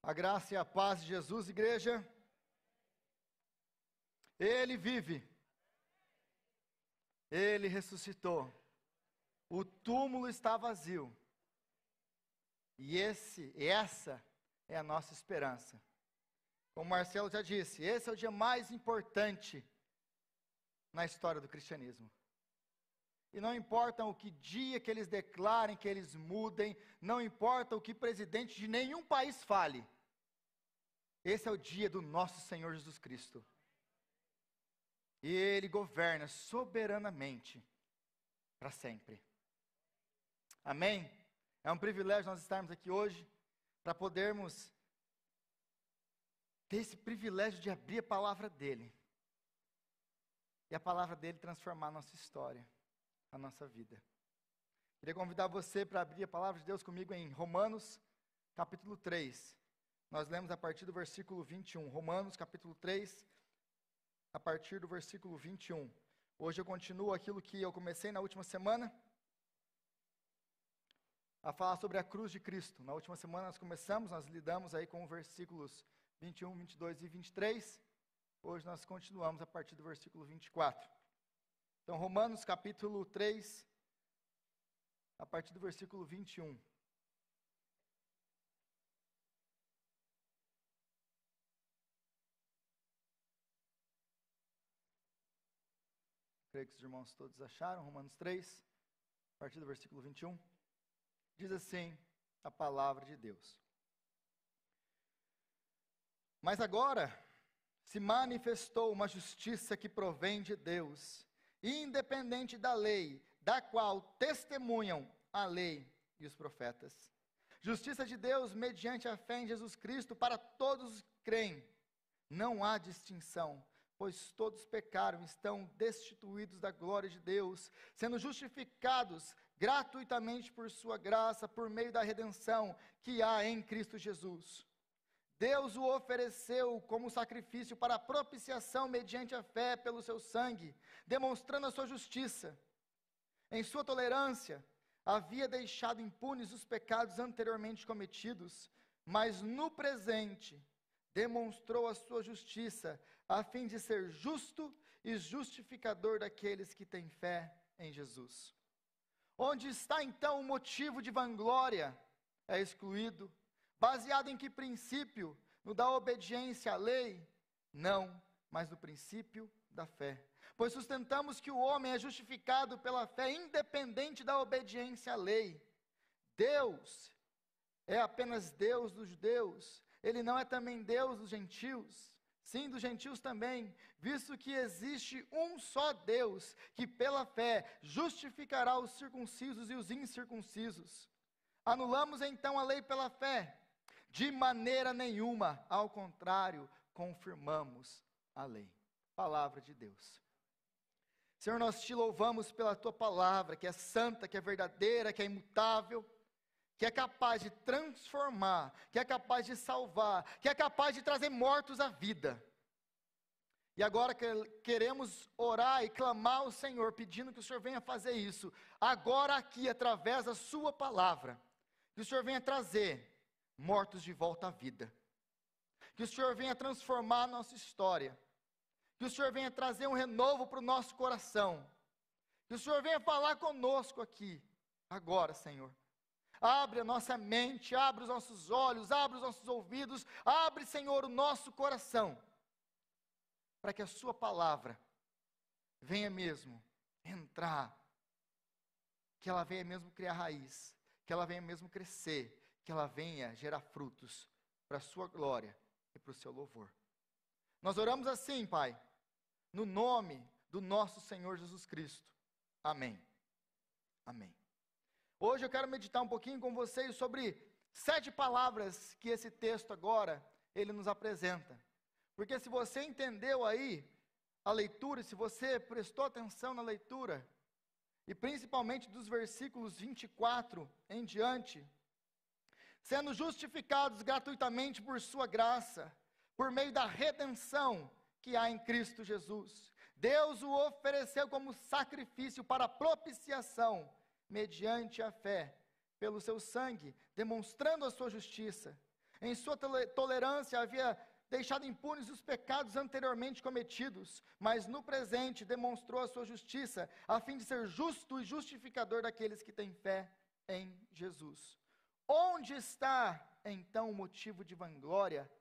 A graça e a paz de Jesus, igreja. Ele vive. Ele ressuscitou. O túmulo está vazio. E essa é a nossa esperança. Como Marcelo já disse, esse é o dia mais importante na história do cristianismo. E não importa o que dia que eles declarem, que eles mudem, não importa o que presidente de nenhum país fale. Esse é o dia do nosso Senhor Jesus Cristo. E Ele governa soberanamente para sempre. Amém? É um privilégio nós estarmos aqui hoje para podermos ter esse privilégio de abrir a palavra dEle. E a palavra dEle transformar a nossa história, a nossa vida. Queria convidar você para abrir a palavra de Deus comigo em Romanos, capítulo 3. Nós lemos a partir do versículo 21. Romanos, capítulo 3, a partir do versículo 21. Hoje eu continuo aquilo que eu comecei na última semana, a falar sobre a cruz de Cristo. Na última semana nós lidamos aí com os versículos 21, 22 e 23. Hoje nós continuamos a partir do versículo 24. Então, Romanos capítulo 3, a partir do versículo 21. Creio que os irmãos todos acharam, Romanos 3, a partir do versículo 21. Diz assim a palavra de Deus. Mas agora se manifestou uma justiça que provém de Deus, independente da lei, da qual testemunham a lei e os profetas. Justiça de Deus mediante a fé em Jesus Cristo para todos os que creem. Não há distinção, pois todos pecaram e estão destituídos da glória de Deus, sendo justificados gratuitamente por sua graça, por meio da redenção que há em Cristo Jesus. Deus o ofereceu como sacrifício para propiciação mediante a fé pelo seu sangue, demonstrando a sua justiça. Em sua tolerância, havia deixado impunes os pecados anteriormente cometidos, mas no presente demonstrou a sua justiça, a fim de ser justo e justificador daqueles que têm fé em Jesus. Onde está então o motivo de vanglória? É excluído. Baseado em que princípio? No da obediência à lei? Não, mas no princípio da fé. Pois sustentamos que o homem é justificado pela fé, independente da obediência à lei. Deus é apenas Deus dos judeus. Ele não é também Deus dos gentios? Sim, dos gentios também, visto que existe um só Deus, que pela fé justificará os circuncisos e os incircuncisos. Anulamos então a lei pela fé? De maneira nenhuma, ao contrário, confirmamos a lei. Palavra de Deus. Senhor, nós te louvamos pela tua palavra, que é santa, que é verdadeira, que é imutável, que é capaz de transformar, que é capaz de salvar, que é capaz de trazer mortos à vida. E agora queremos orar e clamar ao Senhor, pedindo que o Senhor venha fazer isso, agora aqui, através da sua palavra. Que o Senhor venha trazer mortos de volta à vida. Que o Senhor venha transformar a nossa história. Que o Senhor venha trazer um renovo para o nosso coração. Que o Senhor venha falar conosco aqui, agora, Senhor. Abre a nossa mente, abre os nossos olhos, abre os nossos ouvidos, abre, Senhor, o nosso coração, para que a sua palavra venha mesmo entrar, que ela venha mesmo criar raiz, que ela venha mesmo crescer, que ela venha gerar frutos para a sua glória e para o seu louvor. Nós oramos assim, Pai, no nome do nosso Senhor Jesus Cristo. Amém. Amém. Hoje eu quero meditar um pouquinho com vocês sobre 7 palavras que esse texto agora, ele nos apresenta. Porque se você entendeu aí a leitura, se você prestou atenção na leitura, e principalmente dos versículos 24 em diante, sendo justificados gratuitamente por sua graça, por meio da redenção que há em Cristo Jesus. Deus o ofereceu como sacrifício para propiciação, mediante a fé, pelo seu sangue, demonstrando a sua justiça. Em sua tolerância havia deixado impunes os pecados anteriormente cometidos, mas no presente demonstrou a sua justiça, a fim de ser justo e justificador daqueles que têm fé em Jesus. Onde está, então, o motivo de vanglória?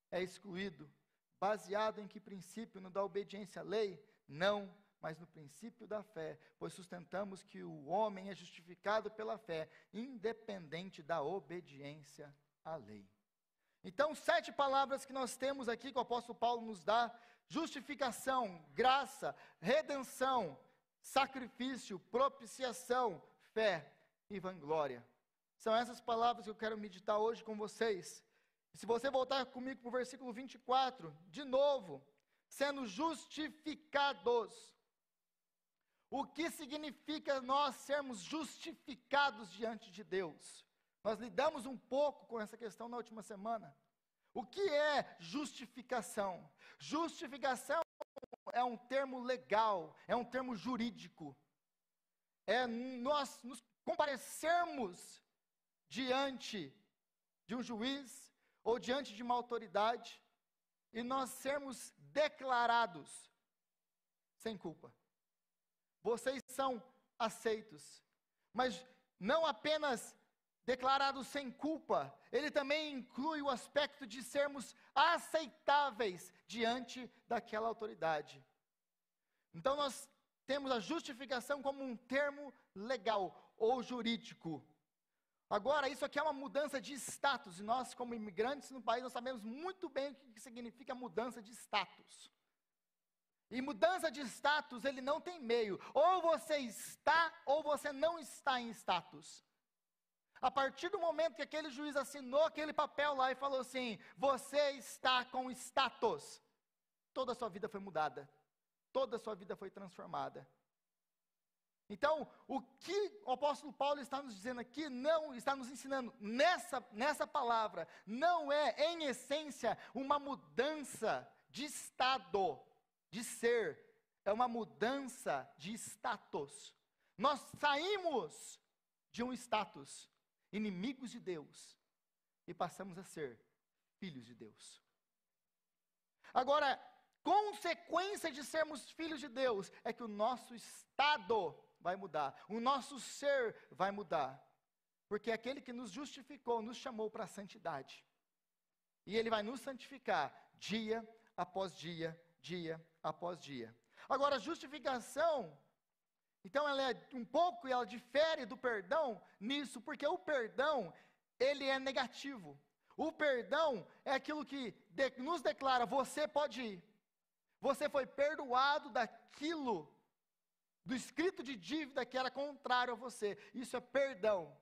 É excluído. Baseado em que princípio? No da obediência à lei? Não, mas no princípio da fé, pois sustentamos que o homem é justificado pela fé, independente da obediência à lei. Então, 7 palavras que nós temos aqui que o apóstolo Paulo nos dá: justificação, graça, redenção, sacrifício, propiciação, fé e vanglória. São essas palavras que eu quero meditar hoje com vocês. E se você voltar comigo para o versículo 24, de novo, sendo justificados. O que significa nós sermos justificados diante de Deus? Nós lidamos um pouco com essa questão na última semana. O que é justificação? Justificação é um termo legal, é um termo jurídico. É nós nos comparecermos diante de um juiz ou diante de uma autoridade e nós sermos declarados sem culpa. Vocês são aceitos, mas não apenas declarados sem culpa, ele também inclui o aspecto de sermos aceitáveis diante daquela autoridade. Então nós temos a justificação como um termo legal ou jurídico. Agora, isso aqui é uma mudança de status, e nós como imigrantes no país, nós sabemos muito bem o que significa mudança de status. E mudança de status, ele não tem meio, ou você está, ou você não está em status. A partir do momento que aquele juiz assinou aquele papel lá e falou assim, você está com status, toda a sua vida foi mudada, toda a sua vida foi transformada. Então, o que o apóstolo Paulo está nos dizendo aqui, não está nos ensinando nessa palavra, não é, em essência, uma mudança de estado, de ser, é uma mudança de status. Nós saímos de um status, inimigos de Deus, e passamos a ser filhos de Deus. Agora, consequência de sermos filhos de Deus é que o nosso estado vai mudar, o nosso ser vai mudar, porque aquele que nos justificou, nos chamou para a santidade, e Ele vai nos santificar dia após dia, dia após dia. Agora, a justificação, então ela é um pouco, ela difere do perdão nisso, porque o perdão, ele é negativo. O perdão é aquilo que nos declara, você pode ir, você foi perdoado daquilo, do escrito de dívida que era contrário a você, isso é perdão.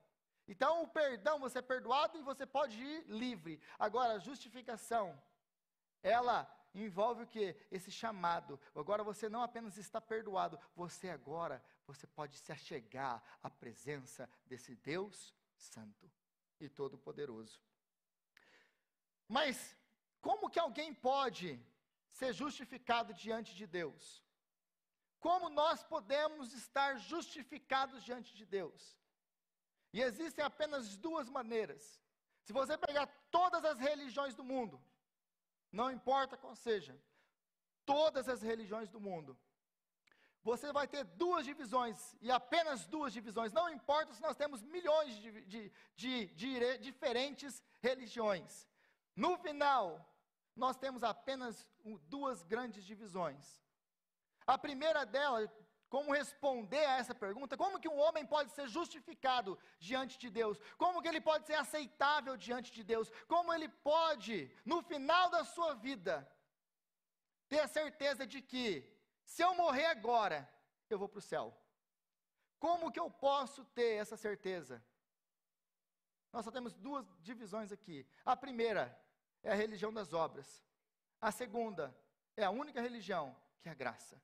Então o perdão, você é perdoado e você pode ir livre. Agora a justificação, ela envolve o quê? Esse chamado. Agora você não apenas está perdoado, você pode se achegar à presença desse Deus Santo e Todo-Poderoso. Mas como que alguém pode ser justificado diante de Deus? Como nós podemos estar justificados diante de Deus? E existem apenas 2 maneiras. Se você pegar todas as religiões do mundo, não importa qual seja, todas as religiões do mundo, você vai ter 2 divisões, e apenas 2 divisões, não importa se nós temos milhões de diferentes religiões. No final, nós temos apenas 2 grandes divisões. A primeira delas, como responder a essa pergunta, como que um homem pode ser justificado diante de Deus? Como que ele pode ser aceitável diante de Deus? Como ele pode, no final da sua vida, ter a certeza de que, se eu morrer agora, eu vou para o céu? Como que eu posso ter essa certeza? Nós só temos 2 divisões aqui. A primeira é a religião das obras. A segunda é a única religião, que é a graça.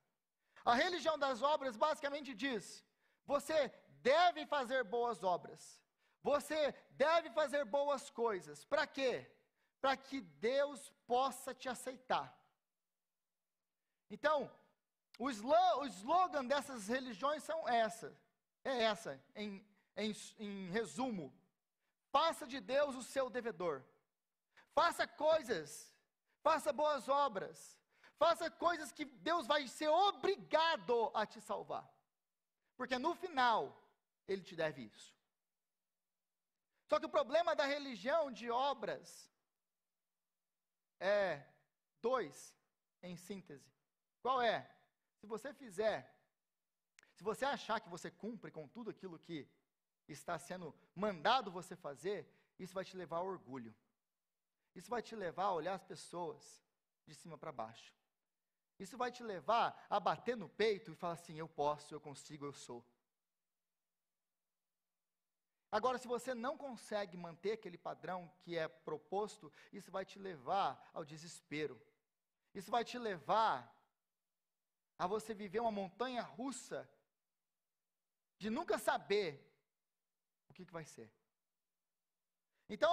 A religião das obras basicamente diz, você deve fazer boas obras, você deve fazer boas coisas. Para quê? Para que Deus possa te aceitar. Então, o slogan dessas religiões é essa, em resumo. Faça de Deus o seu devedor. Faça coisas, faça boas obras, faça coisas que Deus vai ser obrigado a te salvar. Porque no final, Ele te deve isso. Só que o problema da religião de obras é dois, em síntese. Qual é? Se você achar que você cumpre com tudo aquilo que está sendo mandado você fazer, isso vai te levar ao orgulho. Isso vai te levar a olhar as pessoas de cima para baixo. Isso vai te levar a bater no peito e falar assim, eu posso, eu consigo, eu sou. Agora, se você não consegue manter aquele padrão que é proposto, isso vai te levar ao desespero. Isso vai te levar a você viver uma montanha russa de nunca saber o que vai ser. Então,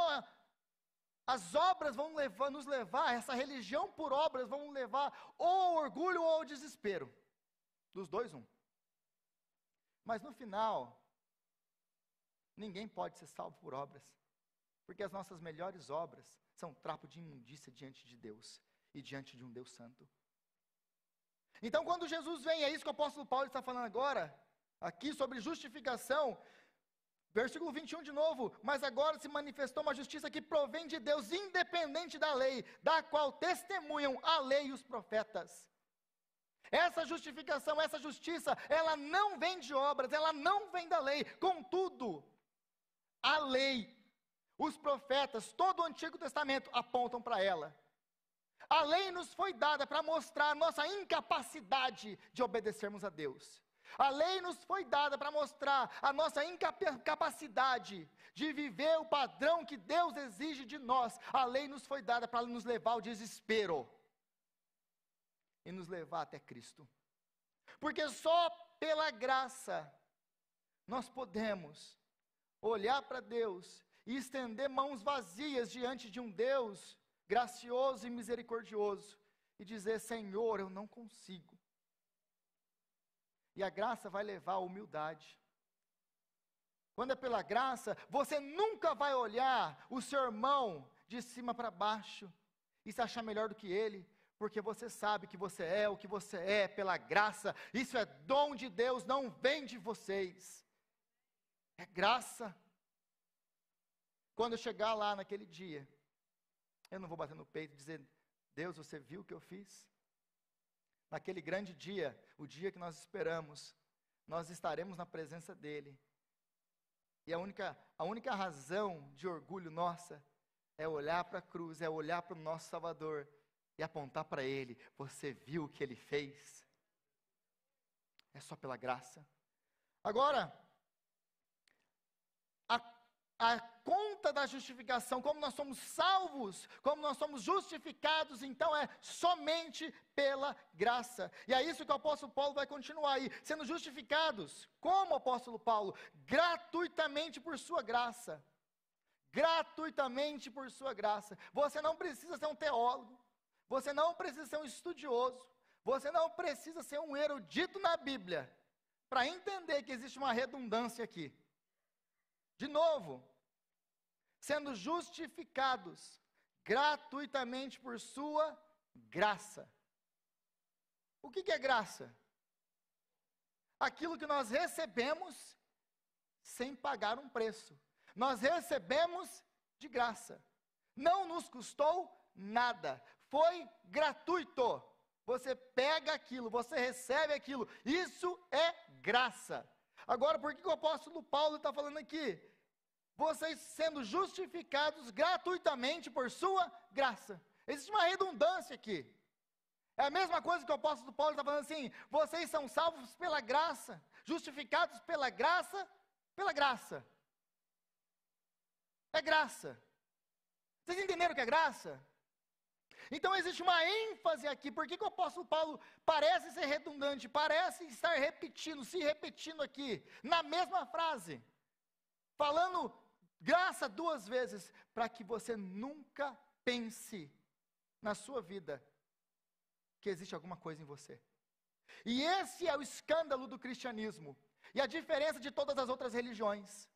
as obras vão nos levar, essa religião por obras vão levar ou ao orgulho ou ao desespero. Dos dois, um. Mas no final, ninguém pode ser salvo por obras, porque as nossas melhores obras são trapo de imundícia diante de Deus e diante de um Deus santo. Então, quando Jesus vem, é isso que o apóstolo Paulo está falando agora, aqui sobre justificação, versículo 21 de novo, mas agora se manifestou uma justiça que provém de Deus, independente da lei, da qual testemunham a lei e os profetas. Essa justificação, essa justiça, ela não vem de obras, ela não vem da lei, contudo, a lei, os profetas, todo o Antigo Testamento apontam para ela. A lei nos foi dada para mostrar a nossa incapacidade de obedecermos a Deus. A lei nos foi dada para mostrar a nossa incapacidade de viver o padrão que Deus exige de nós. A lei nos foi dada para nos levar ao desespero e nos levar até Cristo. Porque só pela graça nós podemos olhar para Deus e estender mãos vazias diante de um Deus gracioso e misericordioso e dizer, Senhor, eu não consigo. E a graça vai levar à humildade. Quando é pela graça, você nunca vai olhar o seu irmão de cima para baixo e se achar melhor do que ele, porque você sabe que você é o que você é pela graça. Isso é dom de Deus, não vem de vocês. É graça. Quando eu chegar lá naquele dia, eu não vou bater no peito e dizer, Deus, você viu o que eu fiz? Naquele grande dia, o dia que nós esperamos, nós estaremos na presença dEle. E a única razão de orgulho nossa é olhar para a cruz, é olhar para o nosso Salvador e apontar para Ele. Você viu o que Ele fez? É só pela graça. Agora, a conta da justificação, como nós somos salvos, como nós somos justificados, então é somente pela graça. E é isso que o apóstolo Paulo vai continuar aí, sendo justificados, como o apóstolo Paulo, gratuitamente por sua graça. Gratuitamente por sua graça. Você não precisa ser um teólogo, você não precisa ser um estudioso, você não precisa ser um erudito na Bíblia, para entender que existe uma redundância aqui. De novo, sendo justificados gratuitamente por sua graça. O que é graça? Aquilo que nós recebemos sem pagar um preço. Nós recebemos de graça. Não nos custou nada. Foi gratuito. Você pega aquilo, você recebe aquilo. Isso é graça. Agora, por que o apóstolo Paulo está falando aqui? Vocês sendo justificados gratuitamente por sua graça. Existe uma redundância aqui. É a mesma coisa que o apóstolo Paulo está falando assim, vocês são salvos pela graça, justificados pela graça. É graça. Vocês entenderam o que é graça? Então existe uma ênfase aqui. Por que o apóstolo Paulo parece ser redundante, parece estar se repetindo aqui, na mesma frase, falando graça duas vezes, para que você nunca pense na sua vida que existe alguma coisa em você. E esse é o escândalo do cristianismo, e a diferença de todas as outras religiões,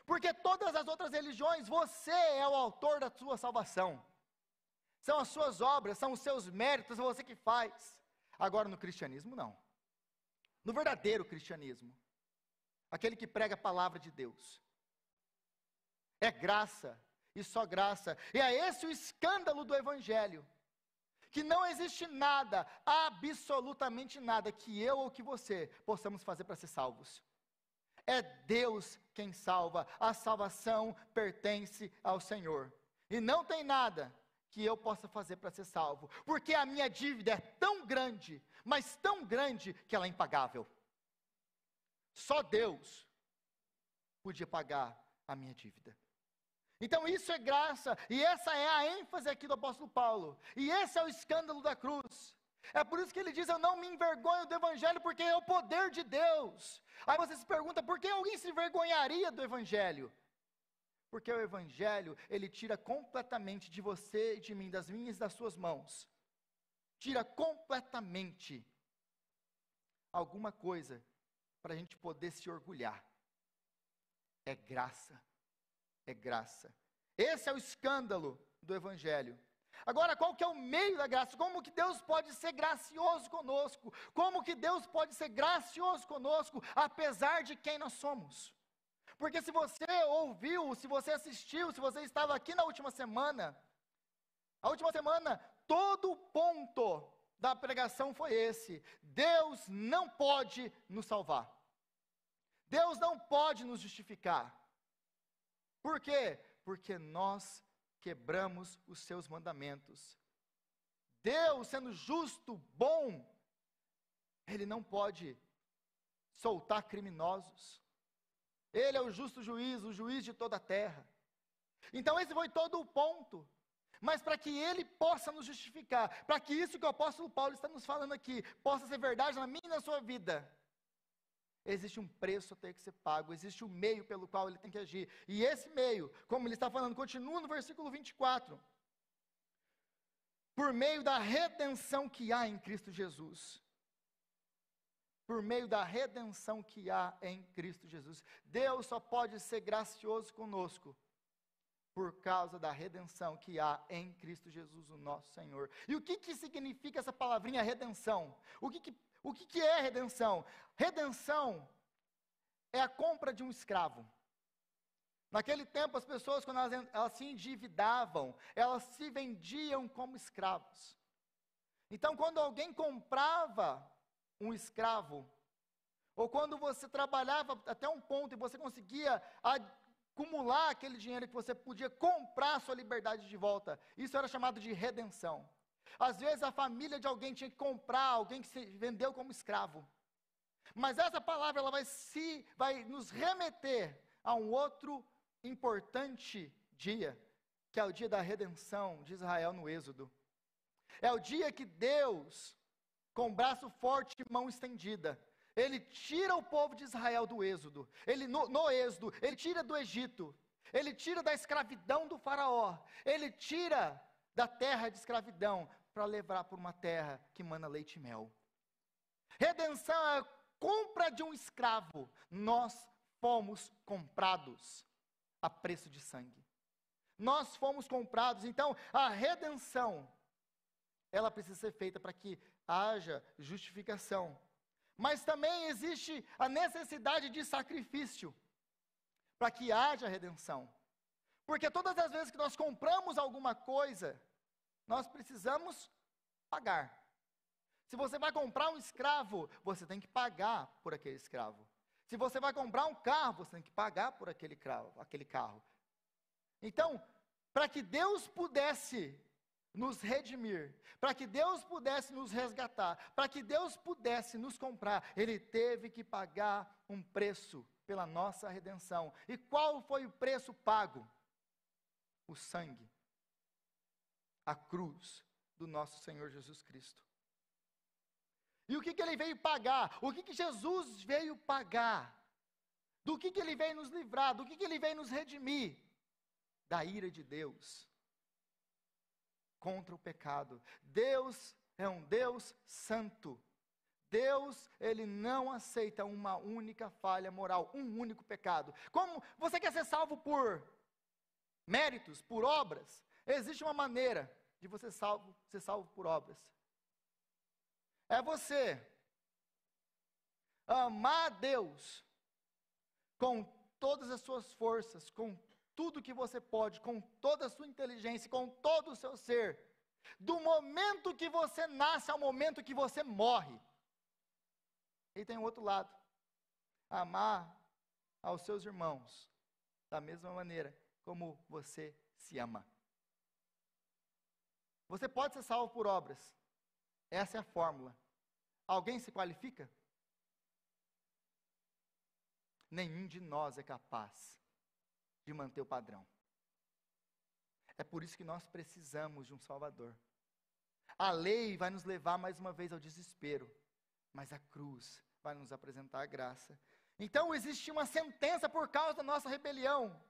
porque todas as outras religiões, você é o autor da sua salvação. são as suas obras, são os seus méritos, é você que faz. Agora no cristianismo não. No verdadeiro cristianismo, aquele que prega a palavra de Deus, é graça, e só graça. E é esse o escândalo do evangelho, que não existe nada, absolutamente nada, que eu ou que você possamos fazer para ser salvos. É Deus quem salva, a salvação pertence ao Senhor. E não tem nada que eu possa fazer para ser salvo, porque a minha dívida é tão grande, mas tão grande, que ela é impagável. Só Deus podia pagar a minha dívida. Então isso é graça, e essa é a ênfase aqui do apóstolo Paulo, e esse é o escândalo da cruz. É por isso que ele diz: eu não me envergonho do evangelho, porque é o poder de Deus. Aí você se pergunta, por que alguém se envergonharia do evangelho? Porque o evangelho, ele tira completamente de você e de mim, das minhas e das suas mãos, tira completamente alguma coisa para a gente poder se orgulhar. É graça. É graça. Esse é o escândalo do evangelho. Agora, qual que é o meio da graça? Como que Deus pode ser gracioso conosco? Como que Deus pode ser gracioso conosco, apesar de quem nós somos? Porque se você ouviu, se você assistiu, se você estava aqui na última semana, a última semana, todo o ponto da pregação foi esse: Deus não pode nos salvar. Deus não pode nos justificar. Por quê? Porque nós quebramos os seus mandamentos. Deus, sendo justo, bom, Ele não pode soltar criminosos. Ele é o justo juiz, o juiz de toda a terra. Então esse foi todo o ponto. Mas para que Ele possa nos justificar, para que isso que o apóstolo Paulo está nos falando aqui, possa ser verdade na minha e na sua vida, existe um preço a ter que ser pago, existe um meio pelo qual ele tem que agir. E esse meio, como ele está falando, continua no versículo 24. Por meio da redenção que há em Cristo Jesus. Por meio da redenção que há em Cristo Jesus. Deus só pode ser gracioso conosco por causa da redenção que há em Cristo Jesus, o nosso Senhor. E o que significa essa palavrinha redenção? O que é redenção? Redenção é a compra de um escravo. Naquele tempo, as pessoas, quando elas se endividavam, elas se vendiam como escravos. Então, quando alguém comprava um escravo, ou quando você trabalhava até um ponto e você conseguia acumular aquele dinheiro que você podia comprar a sua liberdade de volta, isso era chamado de redenção. Às vezes a família de alguém tinha que comprar alguém que se vendeu como escravo. Mas essa palavra ela vai nos remeter a um outro importante dia, que é o dia da redenção de Israel no Êxodo. É o dia que Deus, com braço forte e mão estendida, Ele tira o povo de Israel do Êxodo. No Êxodo, Ele tira do Egito. Ele tira da escravidão do faraó. Ele tira da terra de escravidão para levar para uma terra que mana leite e mel. Redenção é a compra de um escravo. Nós fomos comprados a preço de sangue. Nós fomos comprados. Então, a redenção, ela precisa ser feita para que haja justificação. Mas também existe a necessidade de sacrifício para que haja redenção. Porque todas as vezes que nós compramos alguma coisa, nós precisamos pagar. Se você vai comprar um escravo, você tem que pagar por aquele escravo. Se você vai comprar um carro, você tem que pagar por aquele carro. Então, para que Deus pudesse nos redimir, para que Deus pudesse nos resgatar, para que Deus pudesse nos comprar, Ele teve que pagar um preço pela nossa redenção. E qual foi o preço pago? O sangue, a cruz do nosso Senhor Jesus Cristo. E o que Ele veio pagar? O que Jesus veio pagar? Do que Ele veio nos livrar? Do que Ele veio nos redimir? Da ira de Deus contra o pecado. Deus é um Deus santo. Deus, Ele não aceita uma única falha moral, um único pecado. Como você quer ser salvo por méritos, por obras? Existe uma maneira. de você ser salvo por obras. É você amar a Deus com todas as suas forças, com tudo que você pode, com toda a sua inteligência, com todo o seu ser, do momento que você nasce ao momento que você morre. E tem o outro lado, amar aos seus irmãos da mesma maneira como você se ama. Você pode ser salvo por obras. Essa é a fórmula. Alguém se qualifica? Nenhum de nós é capaz de manter o padrão. É por isso que nós precisamos de um Salvador. A lei vai nos levar mais uma vez ao desespero, mas a cruz vai nos apresentar a graça. Então existe uma sentença por causa da nossa rebelião.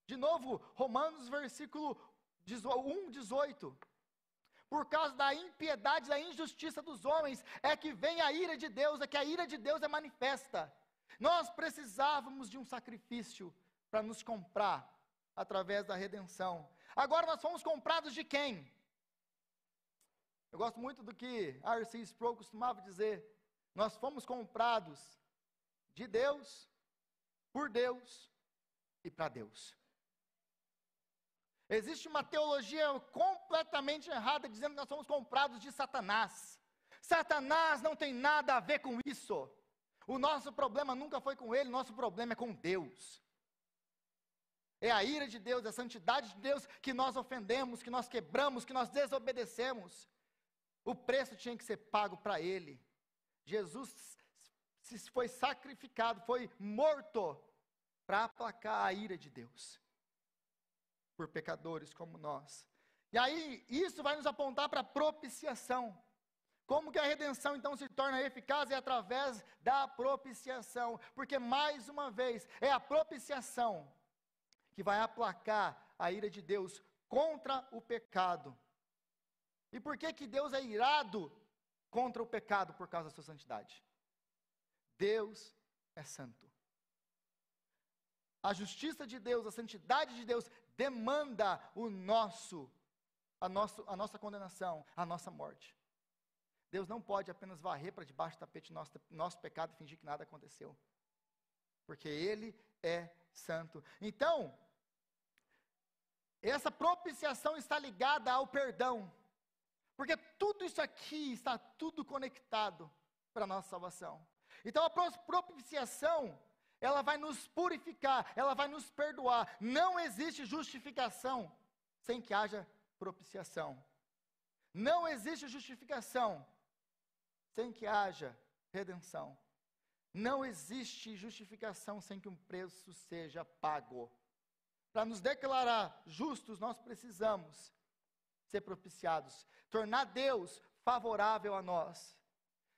De novo, Romanos versículo 1:18. Por causa da impiedade, da injustiça dos homens, é que vem a ira de Deus, é que a ira de Deus é manifesta. Nós precisávamos de um sacrifício para nos comprar através da redenção. Agora nós fomos comprados de quem? Eu gosto muito do que R.C. Sproul costumava dizer. Nós fomos comprados de Deus, por Deus e para Deus. Existe uma teologia completamente errada dizendo que nós somos comprados de Satanás. Satanás não tem nada a ver com isso. O nosso problema nunca foi com ele, nosso problema é com Deus. É a ira de Deus, a santidade de Deus que nós ofendemos, que nós quebramos, que nós desobedecemos. O preço tinha que ser pago para ele. Jesus foi sacrificado, foi morto para aplacar a ira de Deus por pecadores como nós. E aí, isso vai nos apontar para a propiciação. Como que a redenção então se torna eficaz? É através da propiciação. Porque mais uma vez, é a propiciação que vai aplacar a ira de Deus contra o pecado. E por que que Deus é irado contra o pecado? Por causa da sua santidade. Deus é santo. A justiça de Deus, a santidade de Deus demanda a nossa condenação, a nossa morte. Deus não pode apenas varrer para debaixo do tapete nosso pecado e fingir que nada aconteceu. Porque Ele é santo. Então, essa propiciação está ligada ao perdão. Porque tudo isso aqui está tudo conectado para a nossa salvação. Então a propiciação, ela vai nos purificar, ela vai nos perdoar. Não existe justificação sem que haja propiciação. Não existe justificação sem que haja redenção. Não existe justificação sem que um preço seja pago. Para nos declarar justos, nós precisamos ser propiciados, tornar Deus favorável a nós.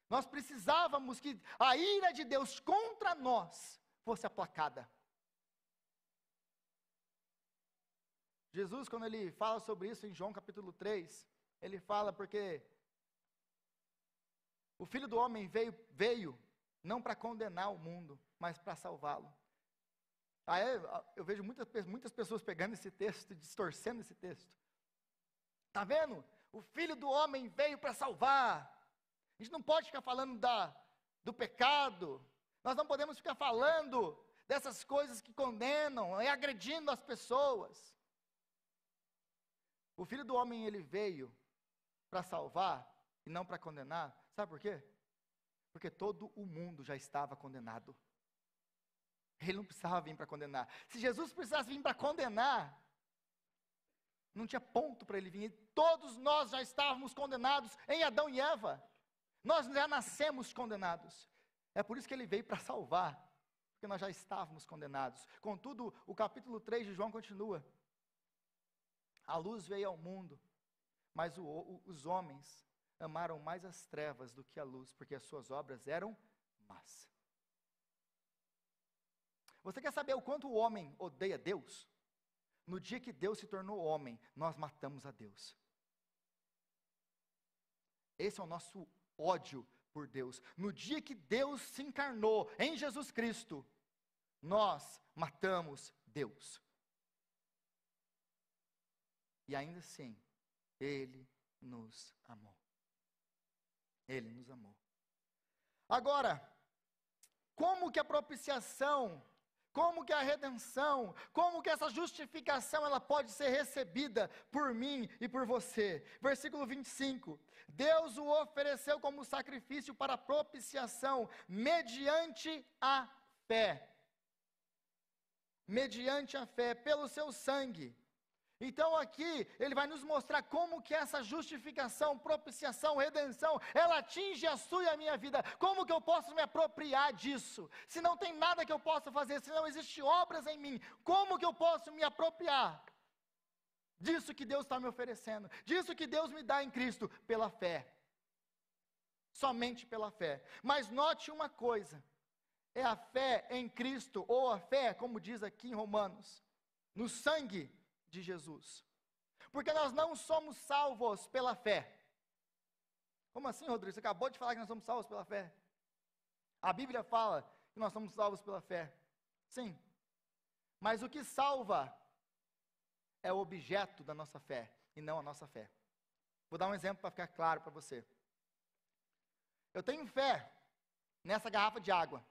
Nós precisávamos que a ira de Deus contra nós fosse aplacada. Jesus, quando ele fala sobre isso em João capítulo 3, ele fala porque o Filho do Homem veio não para condenar o mundo, mas para salvá-lo. Aí eu vejo muitas pessoas pegando esse texto, distorcendo esse texto. Está vendo? O Filho do Homem veio para salvar. A gente não pode ficar falando do pecado. Nós não podemos ficar falando dessas coisas que condenam e agredindo as pessoas. O Filho do Homem, ele veio para salvar e não para condenar. Sabe por quê? Porque todo o mundo já estava condenado. Ele não precisava vir para condenar. Se Jesus precisasse vir para condenar, não tinha ponto para ele vir. Todos nós já estávamos condenados em Adão e Eva. Nós já nascemos condenados. É por isso que ele veio para salvar. Porque nós já estávamos condenados. Contudo, o capítulo 3 de João continua. A luz veio ao mundo, mas os homens amaram mais as trevas do que a luz, porque as suas obras eram más. Você quer saber o quanto o homem odeia Deus? No dia que Deus se tornou homem, nós matamos a Deus. Esse é o nosso ódio por Deus. No dia que Deus se encarnou em Jesus Cristo, nós matamos Deus. E ainda assim, Ele nos amou. Ele nos amou. Agora, como que a propiciação, como que a redenção, como que essa justificação ela pode ser recebida por mim e por você? Versículo 25. Deus o ofereceu como sacrifício para propiciação mediante a fé. Mediante a fé, pelo seu sangue. Então aqui, ele vai nos mostrar como que essa justificação, propiciação, redenção, ela atinge a sua e a minha vida. Como que eu posso me apropriar disso? Se não tem nada que eu possa fazer, se não existe obras em mim, como que eu posso me apropriar disso que Deus está me oferecendo? Disso que Deus me dá em Cristo? Pela fé. Somente pela fé. Mas note uma coisa, é a fé em Cristo, ou a fé, como diz aqui em Romanos, no sangue de Jesus. Porque nós não somos salvos pela fé. Como assim, Rodrigo? Você acabou de falar que nós somos salvos pela fé. A Bíblia fala que nós somos salvos pela fé. Sim. Mas o que salva é o objeto da nossa fé, e não a nossa fé. Vou dar um exemplo para ficar claro para você. Eu tenho fé nessa garrafa de água.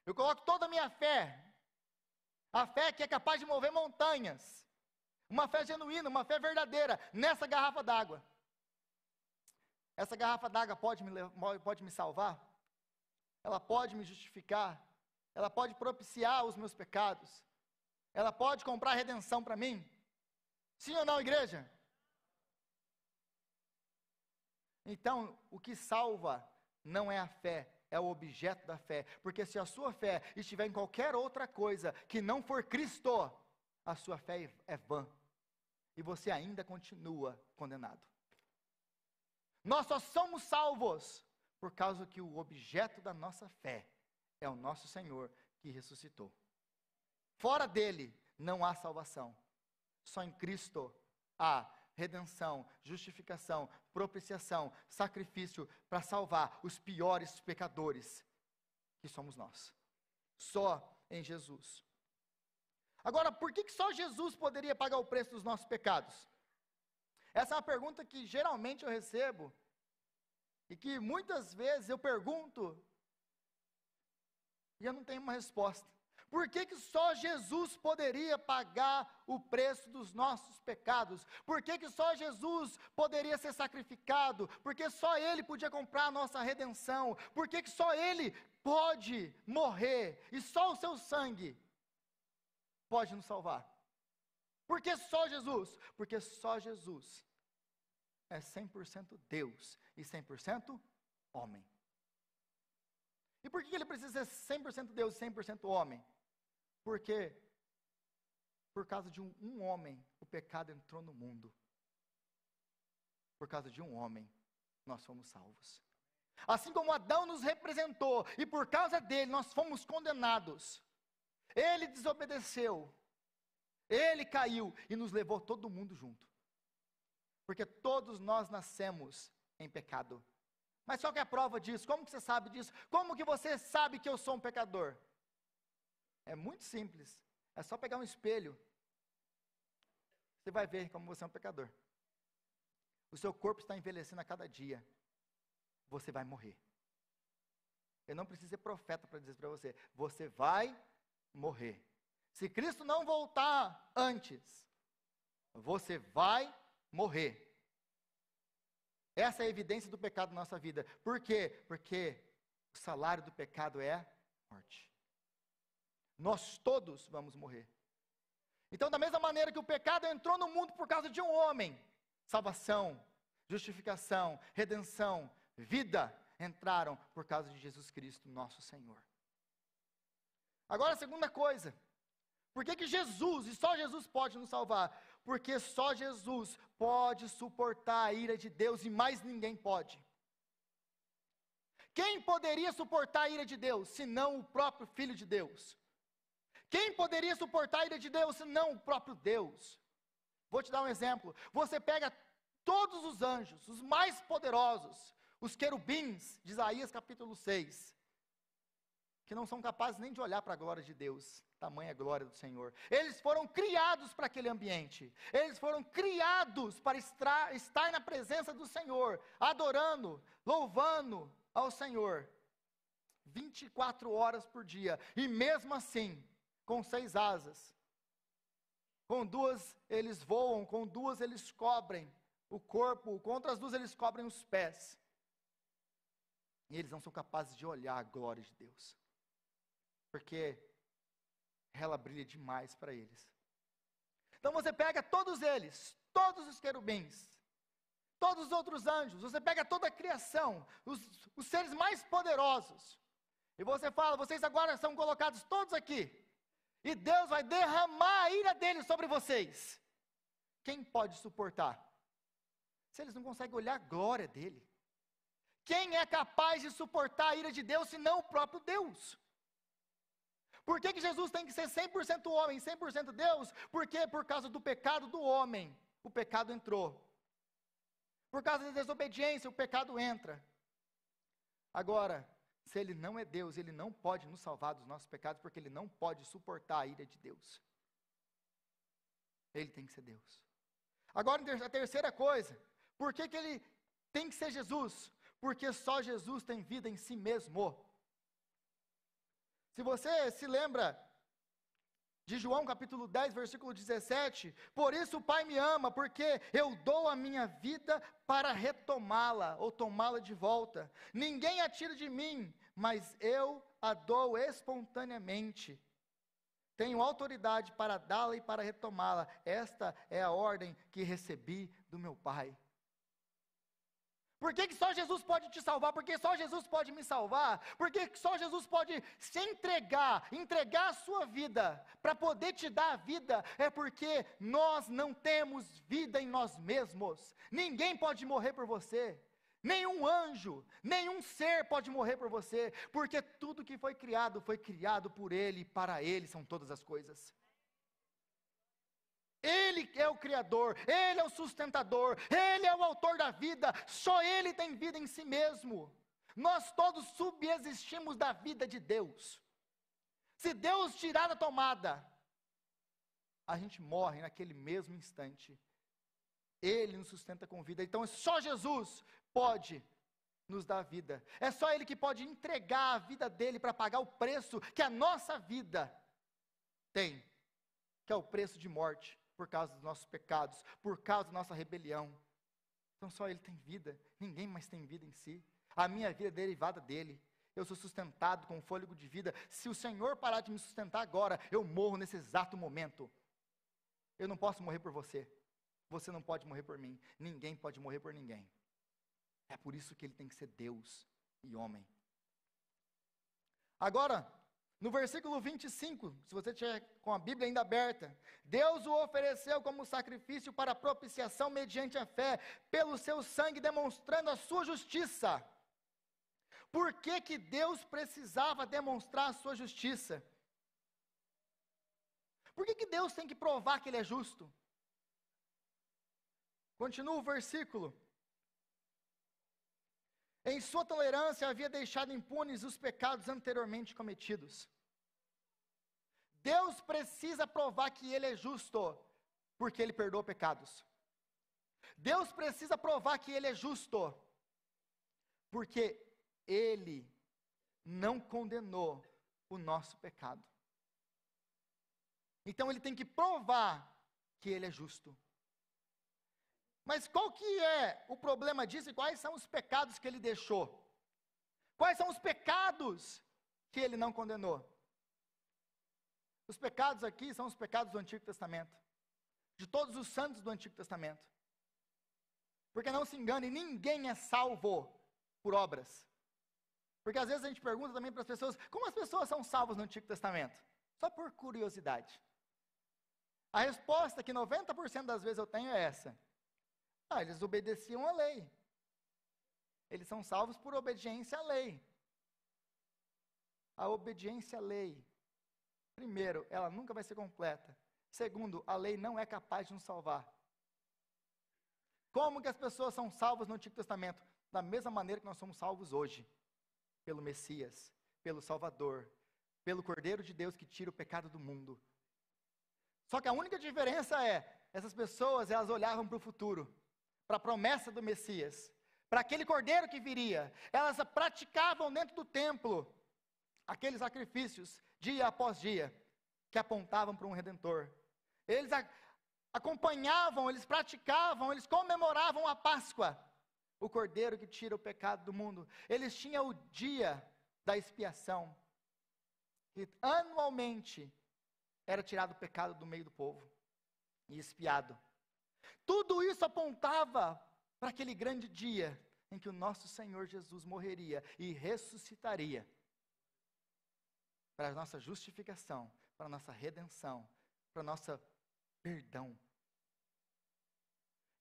Eu coloco toda a minha fé, a fé que é capaz de mover montanhas, uma fé genuína, uma fé verdadeira, nessa garrafa d'água. Essa garrafa d'água pode me salvar? Ela pode me justificar? Ela pode propiciar os meus pecados? Ela pode comprar redenção para mim? Sim ou não, igreja? Então, o que salva não é a fé, é o objeto da fé. Porque se a sua fé estiver em qualquer outra coisa que não for Cristo, a sua fé é vã. E você ainda continua condenado. Nós só somos salvos por causa que o objeto da nossa fé é o nosso Senhor que ressuscitou. Fora dele não há salvação. Só em Cristo há redenção, justificação, propiciação, sacrifício para salvar os piores pecadores que somos nós. Só em Jesus. Agora, por que só Jesus poderia pagar o preço dos nossos pecados? Essa é uma pergunta que geralmente eu recebo e que muitas vezes eu pergunto e eu não tenho uma resposta. Por que só Jesus poderia pagar o preço dos nossos pecados? Por que só Jesus poderia ser sacrificado? Porque só Ele podia comprar a nossa redenção? Por que só Ele pode morrer e só o seu sangue pode nos salvar? Por que só Jesus? Porque só Jesus é 100% Deus e 100% homem. E por que ele precisa ser 100% Deus e 100% homem? Porque, por causa de um homem, o pecado entrou no mundo. Por causa de um homem, nós fomos salvos. Assim como Adão nos representou, e por causa dele nós fomos condenados. Ele desobedeceu, ele caiu e nos levou todo mundo junto. Porque todos nós nascemos em pecado. Mas só que a prova disso, como que você sabe disso? Como que você sabe que eu sou um pecador? É muito simples, é só pegar um espelho, você vai ver como você é um pecador. O seu corpo está envelhecendo a cada dia, você vai morrer. Eu não preciso ser profeta para dizer para você, você vai morrer. Se Cristo não voltar antes, você vai morrer. Essa é a evidência do pecado na nossa vida. Por quê? Porque o salário do pecado é morte. Nós todos vamos morrer. Então, da mesma maneira que o pecado entrou no mundo por causa de um homem, salvação, justificação, redenção, vida, entraram por causa de Jesus Cristo, nosso Senhor. Agora, a segunda coisa, por que Jesus, e só Jesus pode nos salvar? Porque só Jesus pode suportar a ira de Deus e mais ninguém pode. Quem poderia suportar a ira de Deus, senão o próprio Filho de Deus? Quem poderia suportar a ira de Deus, senão o próprio Deus? Vou te dar um exemplo. Você pega todos os anjos, os mais poderosos, os querubins, de Isaías capítulo 6, que não são capazes nem de olhar para a glória de Deus. tamanha glória do Senhor. Eles foram criados para aquele ambiente. Eles foram criados para estar na presença do Senhor, adorando, louvando ao Senhor, 24 horas por dia. E mesmo assim, com 6 asas, com 2 eles voam, com 2 eles cobrem o corpo, com outras 2 eles cobrem os pés. E eles não são capazes de olhar a glória de Deus, porque ela brilha demais para eles. Então você pega todos eles, todos os querubins, todos os outros anjos, você pega toda a criação, os seres mais poderosos, e você fala, vocês agora são colocados todos aqui, e Deus vai derramar a ira dele sobre vocês. Quem pode suportar? Se eles não conseguem olhar a glória dele. Quem é capaz de suportar a ira de Deus, se não o próprio Deus? Por que Jesus tem que ser 100% homem, 100% Deus? Porque por causa do pecado do homem, o pecado entrou. Por causa da desobediência, o pecado entra. Agora, se ele não é Deus, ele não pode nos salvar dos nossos pecados, porque ele não pode suportar a ira de Deus. Ele tem que ser Deus. Agora, a terceira coisa, por que ele tem que ser Jesus? Porque só Jesus tem vida em si mesmo. Se você se lembra de João capítulo 10, versículo 17, por isso o Pai me ama, porque eu dou a minha vida para retomá-la, ou tomá-la de volta. Ninguém a tira de mim, mas eu a dou espontaneamente. Tenho autoridade para dá-la e para retomá-la. Esta é a ordem que recebi do meu Pai. Por que só Jesus pode te salvar? Porque só Jesus pode me salvar? Porque só Jesus pode se entregar a sua vida, para poder te dar a vida? É porque nós não temos vida em nós mesmos. Ninguém pode morrer por você. Nenhum anjo, nenhum ser pode morrer por você. Porque tudo que foi criado por Ele e para Ele são todas as coisas. Ele é o Criador, Ele é o sustentador, Ele é o autor da vida, só Ele tem vida em si mesmo. Nós todos subsistimos da vida de Deus. Se Deus tirar da tomada, a gente morre naquele mesmo instante. Ele nos sustenta com vida, então só Jesus pode nos dar vida. É só Ele que pode entregar a vida dEle para pagar o preço que a nossa vida tem, que é o preço de morte. Por causa dos nossos pecados, por causa da nossa rebelião. Então só Ele tem vida, ninguém mais tem vida em si. A minha vida é derivada dEle. Eu sou sustentado com fôlego de vida. Se o Senhor parar de me sustentar agora, eu morro nesse exato momento. Eu não posso morrer por você. Você não pode morrer por mim. Ninguém pode morrer por ninguém. É por isso que Ele tem que ser Deus e homem. Agora, no versículo 25, se você tiver com a Bíblia ainda aberta, Deus o ofereceu como sacrifício para propiciação mediante a fé, pelo seu sangue demonstrando a sua justiça. Por que Deus precisava demonstrar a sua justiça? Por que Deus tem que provar que Ele é justo? Continua o versículo. Em sua tolerância havia deixado impunes os pecados anteriormente cometidos. Deus precisa provar que Ele é justo, porque Ele perdoa pecados. Deus precisa provar que Ele é justo, porque Ele não condenou o nosso pecado. Então Ele tem que provar que Ele é justo. Mas qual que é o problema disso e quais são os pecados que Ele deixou? Quais são os pecados que Ele não condenou? Os pecados aqui são os pecados do Antigo Testamento, de todos os santos do Antigo Testamento. Porque não se engane, ninguém é salvo por obras. Porque às vezes a gente pergunta também para as pessoas, como as pessoas são salvas no Antigo Testamento? Só por curiosidade. A resposta que 90% das vezes eu tenho é essa. Eles obedeciam à lei. Eles são salvos por obediência à lei. A obediência à lei, primeiro, ela nunca vai ser completa. Segundo, a lei não é capaz de nos salvar. Como que as pessoas são salvas no Antigo Testamento? Da mesma maneira que nós somos salvos hoje. Pelo Messias, pelo Salvador, pelo Cordeiro de Deus que tira o pecado do mundo. Só que a única diferença é, essas pessoas, elas olhavam para o futuro, para a promessa do Messias, para aquele Cordeiro que viria. Elas praticavam dentro do templo aqueles sacrifícios, dia após dia, que apontavam para um Redentor. Eles acompanhavam, eles praticavam, eles comemoravam a Páscoa, o Cordeiro que tira o pecado do mundo. Eles tinham o dia da expiação, que anualmente era tirado o pecado do meio do povo e expiado. Tudo isso apontava para aquele grande dia em que o nosso Senhor Jesus morreria e ressuscitaria, para a nossa justificação, para a nossa redenção, para a nossa perdão.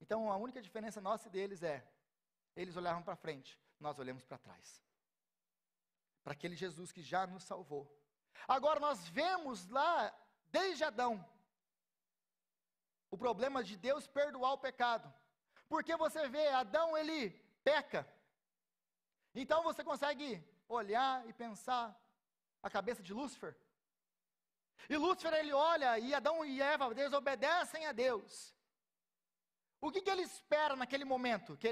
Então a única diferença nossa e deles é, eles olhavam para frente, nós olhamos para trás, para aquele Jesus que já nos salvou. Agora nós vemos lá, desde Adão, o problema de Deus perdoar o pecado, porque você vê, Adão ele peca, então você consegue olhar e pensar a cabeça de Lúcifer, e Lúcifer ele olha, e Adão e Eva desobedecem a Deus. O que ele espera naquele momento que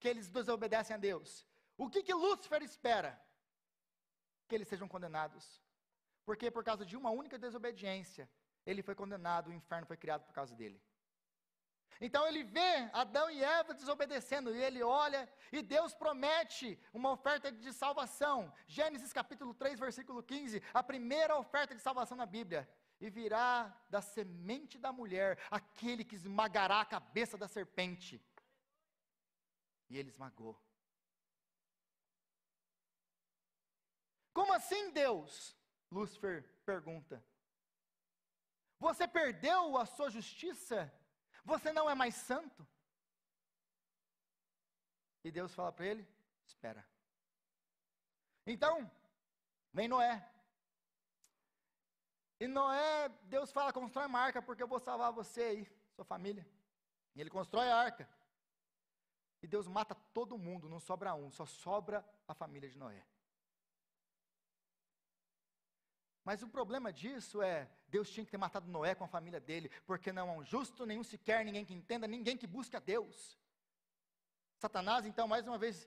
eles desobedecem a Deus? O que Lúcifer espera? Que eles sejam condenados. Porque por causa de uma única desobediência, ele foi condenado, o inferno foi criado por causa dele. Então ele vê Adão e Eva desobedecendo, e ele olha, e Deus promete uma oferta de salvação. Gênesis capítulo 3, versículo 15, a primeira oferta de salvação na Bíblia. E virá da semente da mulher, aquele que esmagará a cabeça da serpente. E ele esmagou. Como assim, Deus? Lúcifer pergunta. Você perdeu a sua justiça? Você não é mais santo? E Deus fala para ele, espera. Então, vem Noé. E Noé, Deus fala, constrói uma arca, porque eu vou salvar você e sua família. E ele constrói a arca. E Deus mata todo mundo, não sobra um, só sobra a família de Noé. Mas o problema disso é, Deus tinha que ter matado Noé com a família dele, porque não há um justo, nenhum sequer, ninguém que entenda, ninguém que busque a Deus. Satanás, então, mais uma vez,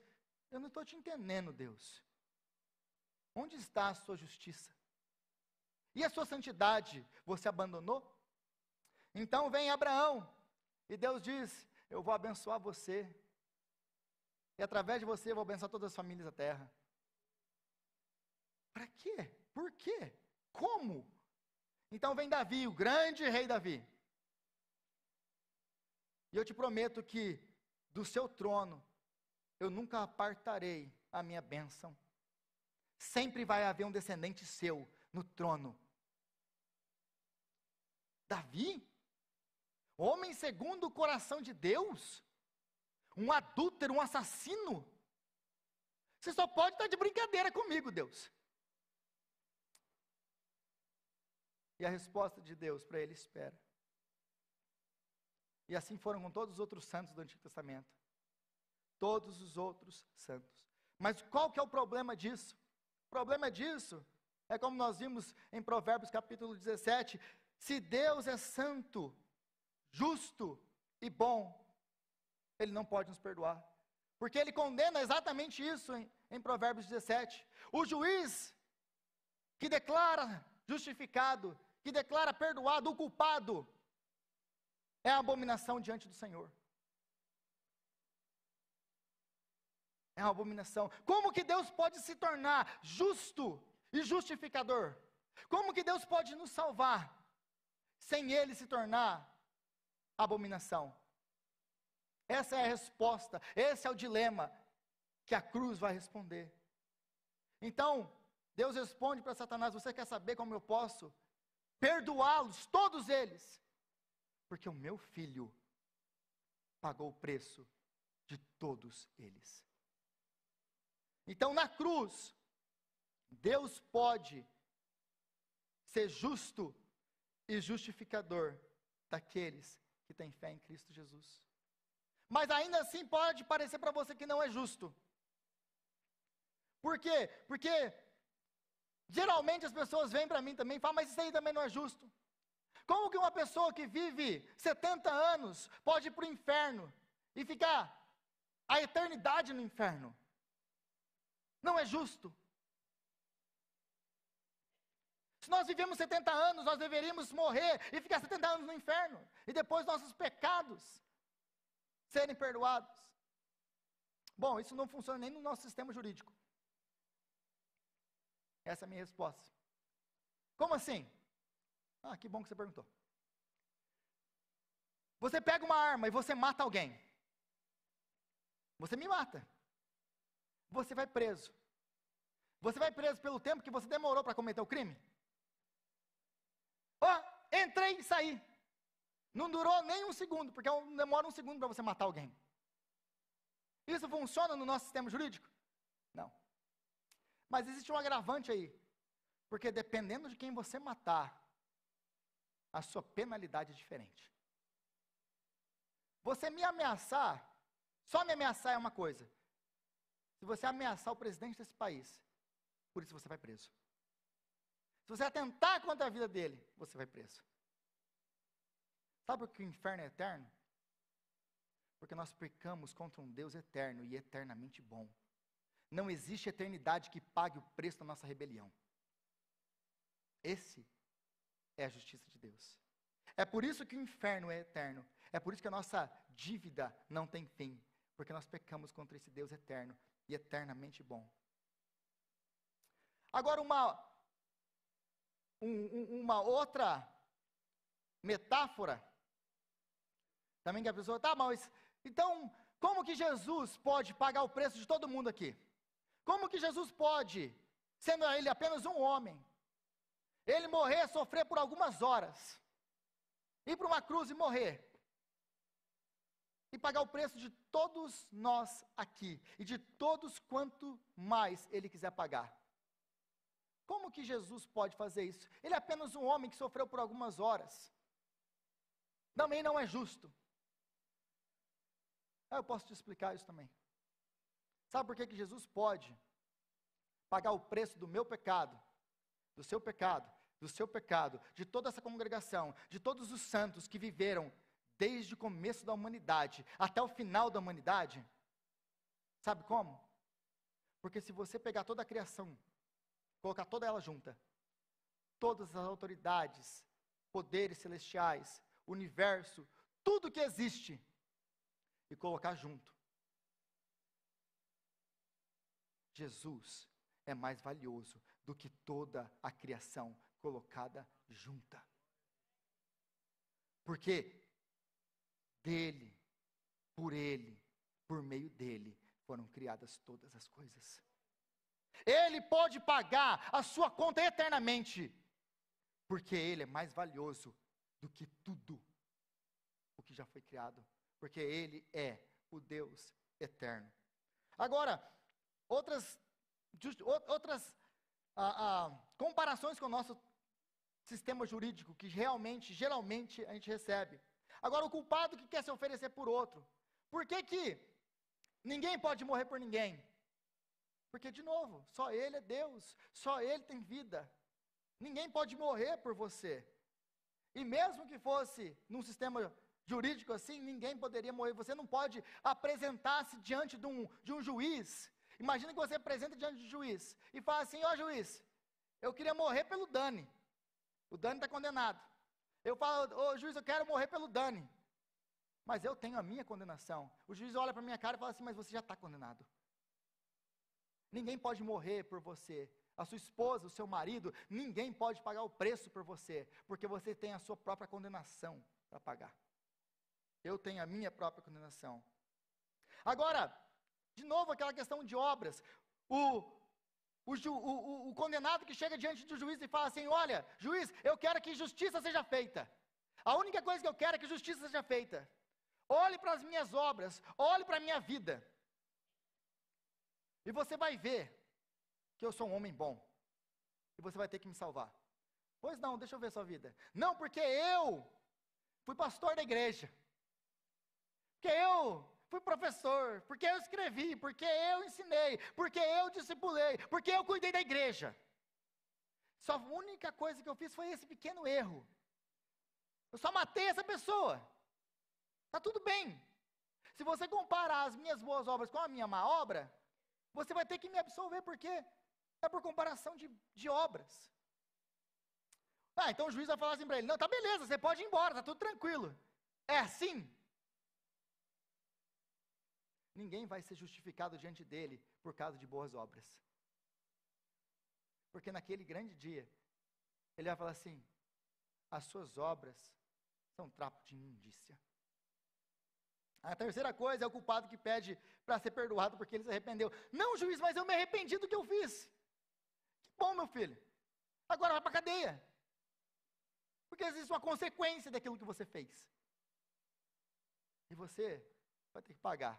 eu não estou te entendendo, Deus. Onde está a sua justiça? E a sua santidade, você abandonou? Então vem Abraão, e Deus diz, eu vou abençoar você, e através de você eu vou abençoar todas as famílias da terra. Para quê? Por quê? Como? Então vem Davi, o grande rei Davi. E eu te prometo que do seu trono, eu nunca apartarei a minha bênção. Sempre vai haver um descendente seu no trono. Davi? Homem segundo o coração de Deus? Um adúltero, um assassino? Você só pode estar de brincadeira comigo, Deus. E a resposta de Deus para ele, espera. E assim foram com todos os outros santos do Antigo Testamento. Todos os outros santos. Mas qual que é o problema disso? O problema disso é como nós vimos em Provérbios capítulo 17. Se Deus é santo, justo e bom, Ele não pode nos perdoar. Porque Ele condena exatamente isso em Provérbios 17. O juiz que declara justificado, que declara perdoado o culpado, é a abominação diante do Senhor. É uma abominação. Como que Deus pode se tornar justo e justificador? Como que Deus pode nos salvar sem Ele se tornar abominação? Essa é a resposta, esse é o dilema que a cruz vai responder. Então, Deus responde para Satanás, você quer saber como eu posso perdoá-los, todos eles? Porque o meu filho pagou o preço de todos eles. Então, na cruz, Deus pode ser justo e justificador daqueles que têm fé em Cristo Jesus. Mas ainda assim pode parecer para você que não é justo. Por quê? Porque Geralmente as pessoas vêm para mim também e falam, mas isso aí também não é justo. Como que uma pessoa que vive 70 anos pode ir para o inferno e ficar a eternidade no inferno? Não é justo. Se nós vivemos 70 anos, nós deveríamos morrer e ficar 70 anos no inferno. E depois nossos pecados serem perdoados. Bom, isso não funciona nem no nosso sistema jurídico. Essa é a minha resposta. Como assim? Ah, que bom que você perguntou. Você pega uma arma e você mata alguém. Você me mata. Você vai preso. Você vai preso pelo tempo que você demorou para cometer o crime? Entrei e saí. Não durou nem um segundo, porque demora um segundo para você matar alguém. Isso funciona no nosso sistema jurídico? Não. Mas existe um agravante aí. Porque dependendo de quem você matar, a sua penalidade é diferente. Você me ameaçar, só me ameaçar é uma coisa. Se você ameaçar o presidente desse país, por isso você vai preso. Se você atentar contra a vida dele, você vai preso. Sabe por que o inferno é eterno? Porque nós pecamos contra um Deus eterno e eternamente bom. Não existe eternidade que pague o preço da nossa rebelião. Esse é a justiça de Deus. É por isso que o inferno é eterno. É por isso que a nossa dívida não tem fim. Porque nós pecamos contra esse Deus eterno e eternamente bom. Agora uma outra metáfora, também que a pessoa, tá, mas então como que Jesus pode pagar o preço de todo mundo aqui? Como que Jesus pode, sendo ele apenas um homem, ele morrer, sofrer por algumas horas, ir para uma cruz e morrer, e pagar o preço de todos nós aqui, e de todos quanto mais ele quiser pagar? Como que Jesus pode fazer isso? Ele é apenas um homem que sofreu por algumas horas. Também não é justo. Eu posso te explicar isso também. Sabe por que Jesus pode pagar o preço do meu pecado, do seu pecado, do seu pecado, de toda essa congregação, de todos os santos que viveram desde o começo da humanidade até o final da humanidade? Sabe como? Porque se você pegar toda a criação, colocar toda ela junta, todas as autoridades, poderes celestiais, universo, tudo que existe, e colocar junto, Jesus é mais valioso do que toda a criação colocada junta. Porque dele, por meio dele, foram criadas todas as coisas. Ele pode pagar a sua conta eternamente, porque ele é mais valioso do que tudo o que já foi criado, porque ele é o Deus eterno. Agora, outras comparações com o nosso sistema jurídico, que geralmente a gente recebe. Agora, o culpado que quer se oferecer por outro. Por que ninguém pode morrer por ninguém? Porque, de novo, só ele é Deus, só ele tem vida. Ninguém pode morrer por você. E mesmo que fosse num sistema jurídico assim, ninguém poderia morrer. Você não pode apresentar-se diante de um juiz. Imagina que você apresenta diante do juiz e fala assim: ó juiz, eu queria morrer pelo Dani. O Dani está condenado. Eu falo: ô juiz, eu quero morrer pelo Dani. Mas eu tenho a minha condenação. O juiz olha para a minha cara e fala assim: mas você já está condenado. Ninguém pode morrer por você. A sua esposa, o seu marido, ninguém pode pagar o preço por você, porque você tem a sua própria condenação para pagar. Eu tenho a minha própria condenação. Agora, de novo aquela questão de obras. O condenado que chega diante do juiz e fala assim: olha, juiz, eu quero que justiça seja feita. A única coisa que eu quero é que justiça seja feita. Olhe para as minhas obras, olhe para a minha vida. E você vai ver que eu sou um homem bom. E você vai ter que me salvar. Pois não, deixa eu ver sua vida. Não, porque eu fui pastor da igreja. Porque eu fui professor. Porque eu escrevi. Porque eu ensinei. Porque eu discipulei. Porque eu cuidei da igreja. Só a única coisa que eu fiz foi esse pequeno erro. Eu só matei essa pessoa. Está tudo bem. Se você comparar as minhas boas obras com a minha má obra, você vai ter que me absolver, porque é por comparação de obras. Então o juiz vai falar assim para ele: não, tá beleza, você pode ir embora, tá tudo tranquilo. É assim? Ninguém vai ser justificado diante dele por causa de boas obras. Porque naquele grande dia, ele vai falar assim: as suas obras são trapo de imundícia. A terceira coisa é o culpado que pede para ser perdoado porque ele se arrependeu. Não, juiz, mas eu me arrependi do que eu fiz. Que bom, meu filho. Agora vai para a cadeia. Porque existe uma consequência daquilo que você fez. E você vai ter que pagar.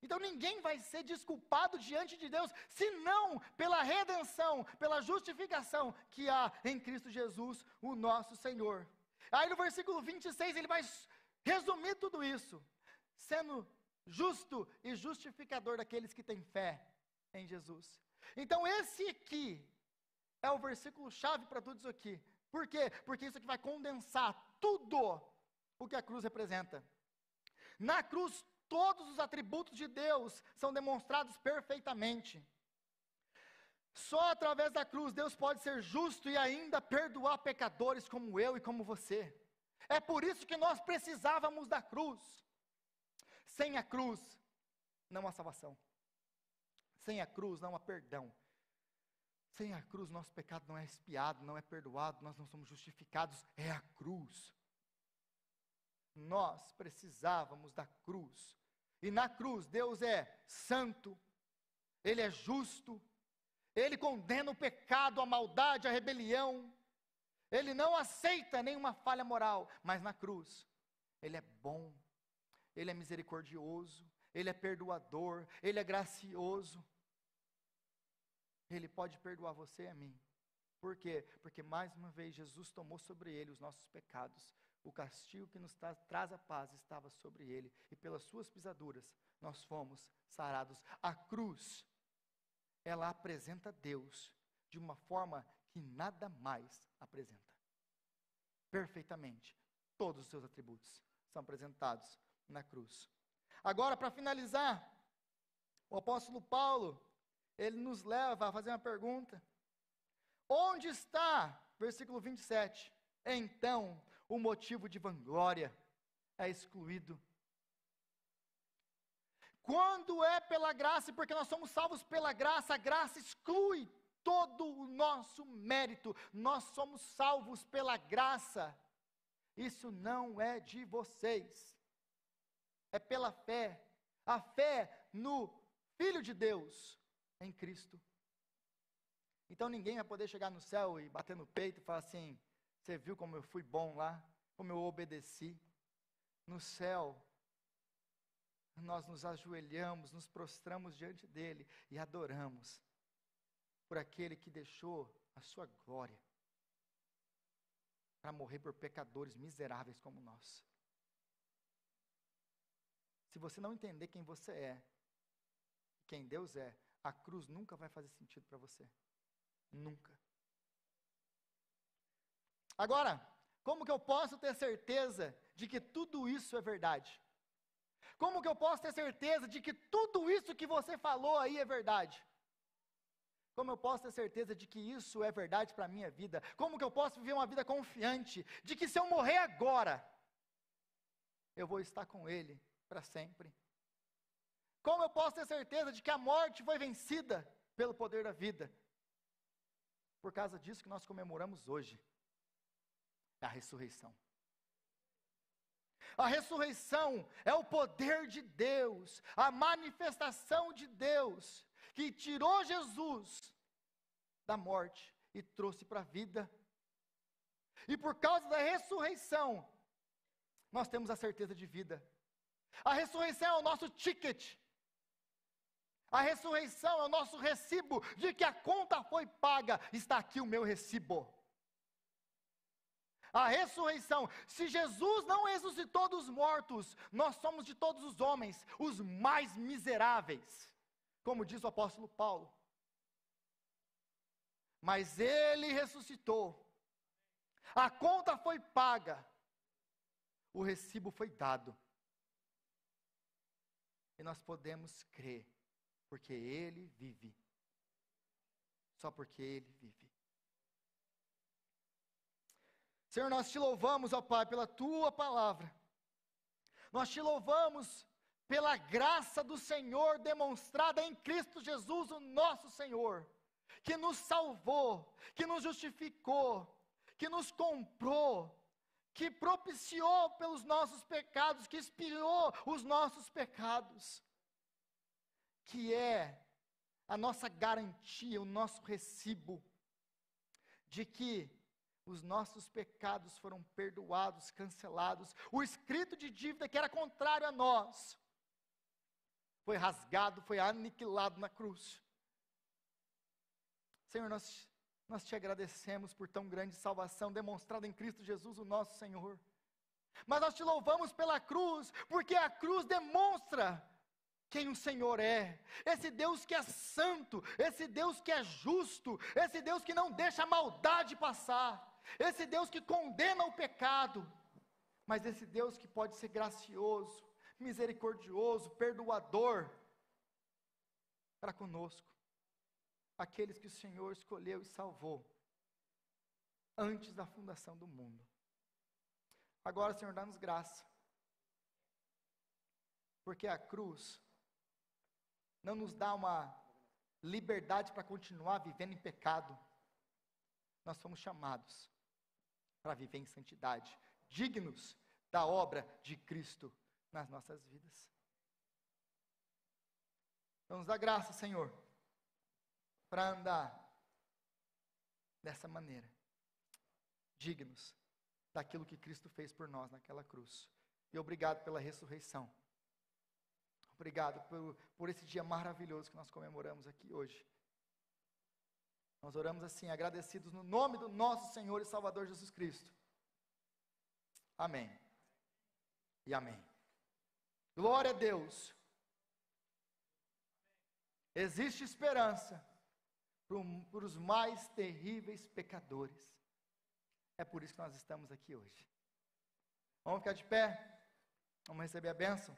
Então ninguém vai ser desculpado diante de Deus, senão pela redenção, pela justificação que há em Cristo Jesus, o nosso Senhor. Aí no versículo 26 ele vai resumir tudo isso, sendo justo e justificador daqueles que têm fé em Jesus. Então esse aqui é o versículo chave para tudo isso aqui. Por quê? Porque isso aqui vai condensar tudo o que a cruz representa. Na cruz, todos os atributos de Deus são demonstrados perfeitamente. Só através da cruz Deus pode ser justo e ainda perdoar pecadores como eu e como você. É por isso que nós precisávamos da cruz. Sem a cruz, não há salvação. Sem a cruz, não há perdão. Sem a cruz, nosso pecado não é expiado, não é perdoado, nós não somos justificados. É a cruz. Nós precisávamos da cruz. E na cruz, Deus é santo, Ele é justo, Ele condena o pecado, a maldade, a rebelião. Ele não aceita nenhuma falha moral, mas na cruz, Ele é bom, Ele é misericordioso, Ele é perdoador, Ele é gracioso. Ele pode perdoar você e a mim. Por quê? Porque mais uma vez Jesus tomou sobre Ele os nossos pecados. O castigo que nos traz a paz estava sobre Ele. E pelas suas pisaduras nós fomos sarados. A cruz, ela apresenta Deus de uma forma que nada mais apresenta. Perfeitamente. Todos os seus atributos são apresentados na cruz. Agora, para finalizar, o apóstolo Paulo, ele nos leva a fazer uma pergunta. Onde está, versículo 27, então o motivo de vanglória é excluído? Quando é pela graça, e porque nós somos salvos pela graça, a graça exclui todo o nosso mérito. Nós somos salvos pela graça. Isso não é de vocês. É pela fé. A fé no Filho de Deus, em Cristo. Então ninguém vai poder chegar no céu e bater no peito e falar assim: você viu como eu fui bom lá? Como eu obedeci? No céu, nós nos ajoelhamos, nos prostramos diante dele e adoramos por aquele que deixou a sua glória para morrer por pecadores miseráveis como nós. Se você não entender quem você é, quem Deus é, a cruz nunca vai fazer sentido para você. Nunca. Agora, como que eu posso ter certeza de que tudo isso é verdade? Como que eu posso ter certeza de que tudo isso que você falou aí é verdade? Como eu posso ter certeza de que isso é verdade para a minha vida? Como que eu posso viver uma vida confiante de que se eu morrer agora, eu vou estar com Ele para sempre? Como eu posso ter certeza de que a morte foi vencida pelo poder da vida? Por causa disso que nós comemoramos hoje, é a ressurreição. A ressurreição é o poder de Deus, a manifestação de Deus, que tirou Jesus da morte e trouxe para a vida. E por causa da ressurreição, nós temos a certeza de vida. A ressurreição é o nosso ticket. A ressurreição é o nosso recibo de que a conta foi paga. Está aqui o meu recibo. A ressurreição, se Jesus não ressuscitou dos mortos, nós somos de todos os homens os mais miseráveis, como diz o apóstolo Paulo. mas Ele ressuscitou. A conta foi paga, o recibo foi dado. E nós podemos crer, porque Ele vive. Só porque Ele vive. Senhor, nós te louvamos, ó Pai, pela Tua palavra. Nós te louvamos pela graça do Senhor demonstrada em Cristo Jesus, o nosso Senhor, que nos salvou, que nos justificou, que nos comprou, que propiciou pelos nossos pecados, que expiou os nossos pecados, que é a nossa garantia, o nosso recibo, de que os nossos pecados foram perdoados, cancelados, o escrito de dívida que era contrário a nós, foi rasgado, foi aniquilado na cruz. Senhor, nós te agradecemos por tão grande salvação demonstrada em Cristo Jesus, o nosso Senhor. Mas nós te louvamos pela cruz, porque a cruz demonstra quem o Senhor é. Esse Deus que é santo, esse Deus que é justo, esse Deus que não deixa a maldade passar, esse Deus que condena o pecado, mas esse Deus que pode ser gracioso, misericordioso, perdoador para conosco. Aqueles que o Senhor escolheu e salvou antes da fundação do mundo. Agora, Senhor, dá-nos graça, porque a cruz não nos dá uma liberdade para continuar vivendo em pecado. Nós somos chamados para viver em santidade, dignos da obra de Cristo nas nossas vidas. Então nos dá graça, Senhor, para andar dessa maneira, dignos daquilo que Cristo fez por nós naquela cruz. E obrigado pela ressurreição. Obrigado por esse dia maravilhoso que nós comemoramos aqui hoje. Nós oramos assim, agradecidos no nome do nosso Senhor e Salvador Jesus Cristo. Amém. E amém. Glória a Deus. Existe esperança para os mais terríveis pecadores. É por isso que nós estamos aqui hoje. Vamos ficar de pé? Vamos receber a bênção?